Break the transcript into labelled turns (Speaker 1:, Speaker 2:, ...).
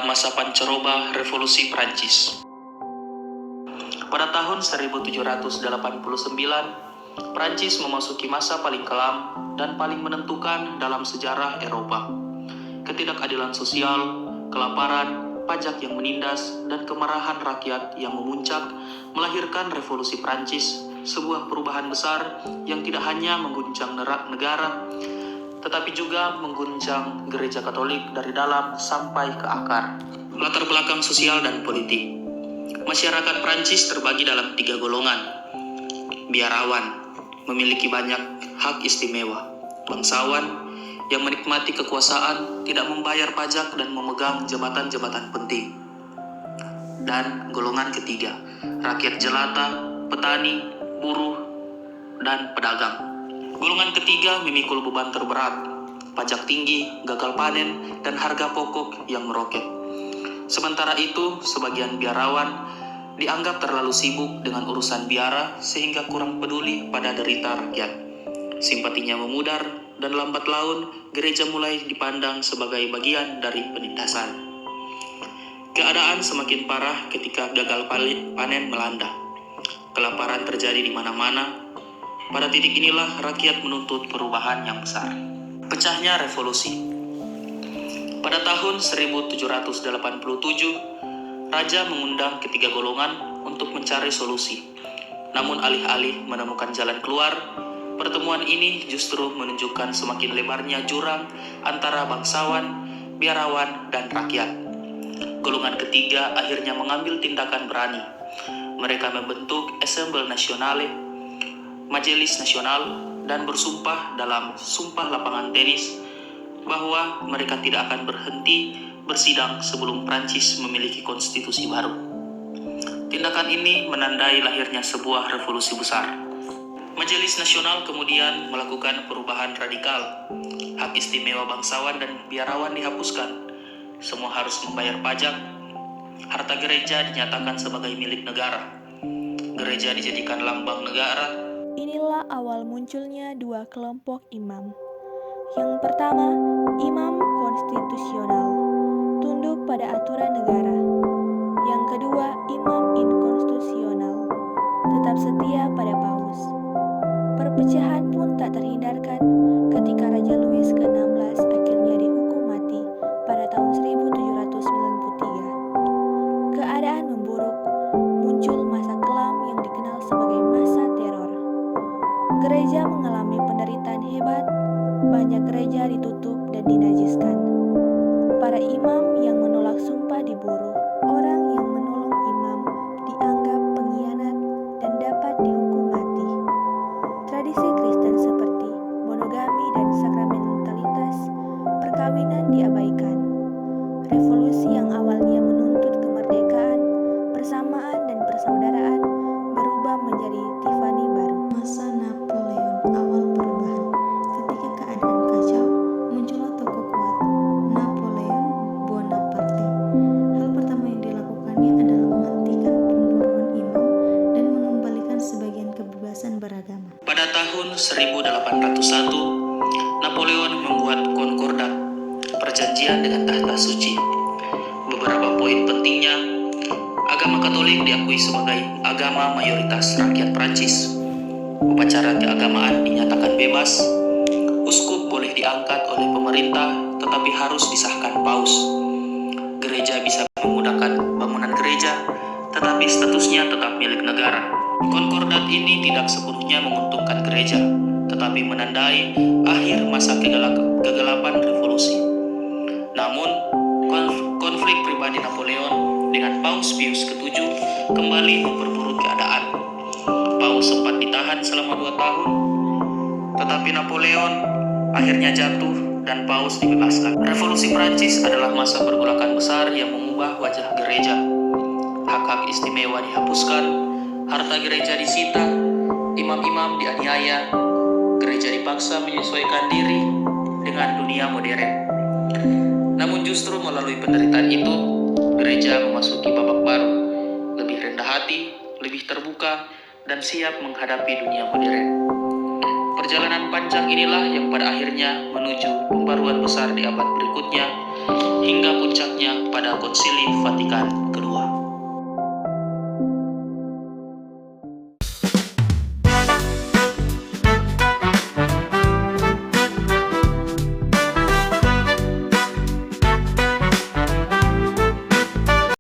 Speaker 1: dalam masa pancaroba Revolusi Prancis. Pada tahun 1789, Prancis memasuki masa paling kelam dan paling menentukan dalam sejarah Eropa. Ketidakadilan sosial, kelaparan, pajak yang menindas, dan kemarahan rakyat yang memuncak melahirkan Revolusi Prancis, sebuah perubahan besar yang tidak hanya mengguncang negara, tetapi juga mengguncang gereja Katolik dari dalam sampai ke akar. Latar belakang sosial dan politik. Masyarakat Prancis terbagi dalam 3 golongan. Biarawan, memiliki banyak hak istimewa. Bangsawan, yang menikmati kekuasaan, tidak membayar pajak dan memegang jabatan-jabatan penting. Dan golongan ketiga, rakyat jelata, petani, buruh, dan pedagang. Golongan ketiga memikul beban terberat, pajak tinggi, gagal panen, dan harga pokok yang meroket. Sementara itu, sebagian biarawan dianggap terlalu sibuk dengan urusan biara sehingga kurang peduli pada derita rakyat. Simpatinya memudar, dan lambat laun gereja mulai dipandang sebagai bagian dari penindasan. Keadaan semakin parah ketika gagal panen melanda. Kelaparan terjadi di mana-mana. Pada titik inilah rakyat menuntut perubahan yang besar. Pecahnya revolusi. Pada tahun 1787, Raja mengundang ketiga golongan untuk mencari solusi. Namun alih-alih menemukan jalan keluar, pertemuan ini justru menunjukkan semakin lebarnya jurang antara bangsawan, biarawan, dan rakyat. Golongan ketiga akhirnya mengambil tindakan berani. Mereka membentuk Assemblée Nationale, Majelis Nasional, dan bersumpah dalam sumpah lapangan tenis bahwa mereka tidak akan berhenti bersidang sebelum Prancis memiliki konstitusi baru. Tindakan ini menandai lahirnya sebuah revolusi besar. Majelis Nasional kemudian melakukan perubahan radikal. Hak istimewa bangsawan dan biarawan dihapuskan. Semua harus membayar pajak. Harta gereja dinyatakan sebagai milik negara. Gereja dijadikan lambang negara.
Speaker 2: Inilah awal munculnya 2 kelompok imam. Yang pertama, imam konstitusional, tunduk pada aturan negara. Yang kedua, imam inkonstitusional, tetap setia pada paus. Perpecahan pun tak terhindarkan ketika Raja Louis ke-16 akhirnya dihukum mati pada tahun 1793. Keadaan memburuk, muncul masa kelam yang dikenal sebagai masa teror. Gereja mengalami penderitaan hebat, banyak gereja ditutup dan dinajiskan. Para imam yang menolak sumpah dibunuh, orang yang menolong imam dianggap pengkhianat dan dapat dihukum mati. Tradisi Kristen seperti monogami dan sakramentalitas perkawinan diabaikan. Revolusi yang awalnya menuntut kemerdekaan, persamaan, dan persaudaraan berubah menjadi Tiffany baru.
Speaker 3: Masa Napoleon, awal perubahan. Ketika keadaan kacau, muncullah tokoh kuat, Napoleon Bonaparte. Hal pertama yang dilakukannya adalah menghentikan pembunuhan imam dan mengembalikan sebagian kebebasan beragama.
Speaker 1: Pada tahun 1801, Napoleon membuat Concordat, perjanjian dengan tahta suci. Beberapa poin pentingnya, agama Katolik diakui sebagai agama mayoritas rakyat Prancis. Upacara keagamaan dinyatakan bebas. Uskup boleh diangkat oleh pemerintah, tetapi harus disahkan paus. Gereja bisa menggunakan bangunan gereja, tetapi statusnya tetap milik negara. Concordat ini tidak sepenuhnya menguntungkan gereja, tetapi menandai akhir masa kegelapan revolusi. Namun, konflik pribadi Napoleon dengan Paus Pius ke-7 kembali memperburuk keadaan. Paus sempat ditahan selama 2 tahun, tetapi Napoleon akhirnya jatuh dan Paus dibebaskan. Revolusi Prancis adalah masa pergolakan besar yang mengubah wajah gereja. Hak-hak istimewa dihapuskan, harta gereja disita, imam-imam dianiaya, gereja dipaksa menyesuaikan diri dengan dunia modern. Namun justru melalui penderitaan itu, gereja memasuki babak baru, lebih rendah hati, lebih terbuka, dan siap menghadapi dunia modern. Perjalanan panjang inilah yang pada akhirnya menuju pembaruan besar di abad berikutnya, hingga puncaknya pada Konsili Vatikan kedua.